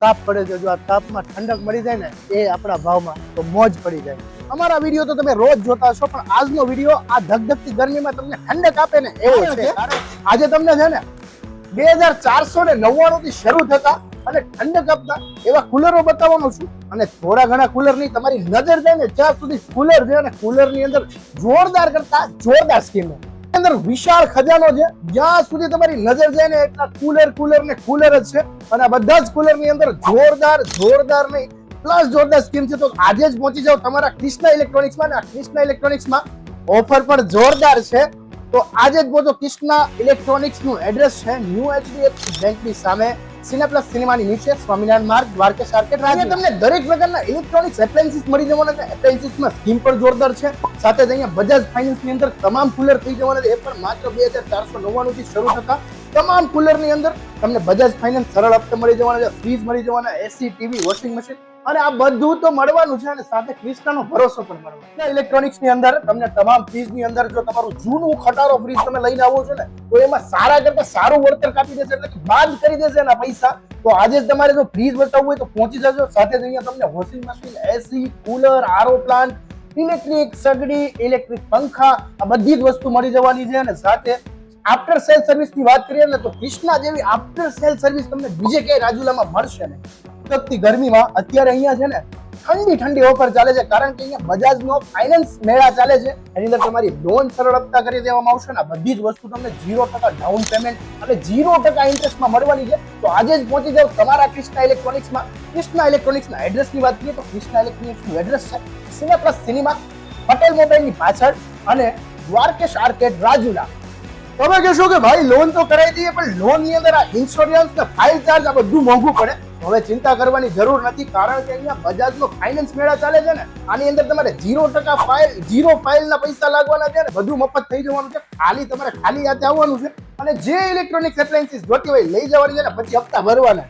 તાપ પડે છે, જો આ તાપમાં ઠંડક મળી જાય ને એ આપણા ભાવમાં તો મોજ પડી જાય. અમારા વિડીયો તો તમે રોજ જોતા હશો, પણ આજનો વિડીયો આ ધગધગતી ગરમીમાં તમને ઠંડક આપે ને એવો છે. આજે તમને છે ને 2499 થી શરૂ થતા અને ઠંડક આપતા એવા કુલરો બતાવવાનો છું. અને થોડા ઘણા કુલર નહીં, તમારી નજર જાય ને જ્યાં સુધી કુલર છે, અને કુલર ની અંદર જોરદાર કરતા જોરદાર સ્કીમ અંદર વિશાળ ખજાનો છે. જ્યાં સુધી તમારી નજર જાય ને એટલા કુલર ને કુલર જ છે. અને આ બધા જ કુલર ની અંદર જોરદાર નહીં પ્લસ જોરદાર સ્કીમ છે. તો આજે જ પહોંચી જાઓ તમારા ક્રિષ્ના ઇલેક્ટ્રોનિક્સમાં. અને આ ક્રિષ્ના ઇલેક્ટ્રોનિક્સમાં ઓફર પણ જોરદાર છે. તો આજે જ પહોંચો. ક્રિષ્ના ઇલેક્ટ્રોનિક્સ નું એડ્રેસ છે ન્યૂ HDFC બેંકની સામે, સિનેપ્લસ સિનેમાની નીચે, સ્વામિનારાયણ માર્ગ, દ્વારકેશ આર્કેડ. અહીંયા તમને દરેક પ્રકારના ઇલેક્ટ્રોનિક્સ એપ્લાયન્સીસ મળી જવાના છે. એપ્લાયન્સીસમાં સ્કીમ પણ જોરદાર છે. સાથે જ અહીંયા બજાજ ફાઇનાન્સ ની અંદર તમામ કુલર થઈ જવાના છે. એ પણ માત્ર 2499 થી શરૂ થતા તમામ કુલર ની અંદર તમને બજાજ ફાઇનાન્સ સરળ હપ્તે મળી જવાના છે. ફ્રીજ મળી જવાના, એસી, ટીવી, વોશિંગ મશીન, અને આ બધું તો મળવાનું છે. અને સાથે ક્રિષ્નાનો ભરોસો પણ મળવાનો. ઇલેક્ટ્રોનિક્સ ની અંદર તમને તમામ ફ્રીજ ની અંદર જો તમારું જૂનું ખટારો ફ્રીજ તમે લઈને આવો છો ને, તો એમાં સારા કરતા સારું વળતર કાપી દેશે, એટલે કે બાદ કરી દેશે એના પૈસા. તો આજે જ તમારે જો ફ્રીજ બતાવવું હોય તો પહોંચી જજો. સાથે જ અહીંયા તમને વોશિંગ મશીન, એસી, કુલર, આરઓ પ્લાન્ટ, ઇલેક્ટ્રિક સગડી, ઇલેક્ટ્રિક પંખા, આ બધી જ વસ્તુ મળી જવાની છે. અને સાથે આફ્ટર સેલ સર્વિસ ની વાત કરીએ ને, તો ક્રિષ્ના જેવી આફ્ટર સેલ સર્વિસ તમને બીજે ક્યાંય રાજુલામાં મળશે ને. સખતી ગરમીમાં અત્યારે અહીંયા છે ને ઠંડી ઓફર ચાલે છે, કારણ કે અહીંયા બજાજનો ફાઇનાન્સ મેળા ચાલે છે. એની અંદર તમારી લોન સરળ હપ્તા કરી દેવામાં આવશે ને. બધી જ વસ્તુ તમને 0% ડાઉન પેમેન્ટ અને 0% ઇન્ટરેસ્ટમાં મળવાની છે. તો આજે જ પહોંચી જાઓ તમારા ક્રિષ્ના ઇલેક્ટ્રોનિક્સમાં. ક્રિષ્ના ઇલેક્ટ્રોનિક્સના એડ્રેસની વાત કરીએ તો ક્રિષ્ના ઇલેક્ટ્રોનિક્સનું એડ્રેસ છે સિનેપ્લસ સિનેમા, પટેલ મોબાઈલની પાછળ, અને દ્વારકેશ આર્કેડ, રાજુલા. તમે કહેશો કે ભાઈ લોન તો કરાવી દઈએ, પણ લોન ની અંદર આ ઇન્સ્યોરન્સ ને ફાઇલ ચાર્જ આ બધું મોંઘું પડે. હવે ચિંતા કરવાની જરૂર નથી, કારણ કે અહીંયા બજાજનો ફાઇનાન્સ મેળા ચાલે છે ને. આની અંદર તમારે 0% ફાઇલ, 0 ફાઇલના પૈસા લાગવાના છે, ને બધું મફત થઈ જવાનું છે. તમારે ખાલી હાથે આવવાનું છે, અને જે ઇલેક્ટ્રોનિક્સ એપ્લાયન્સીસ જોતી હોય લઈ જવાની છે, ને પછી હપ્તા ભરવાના.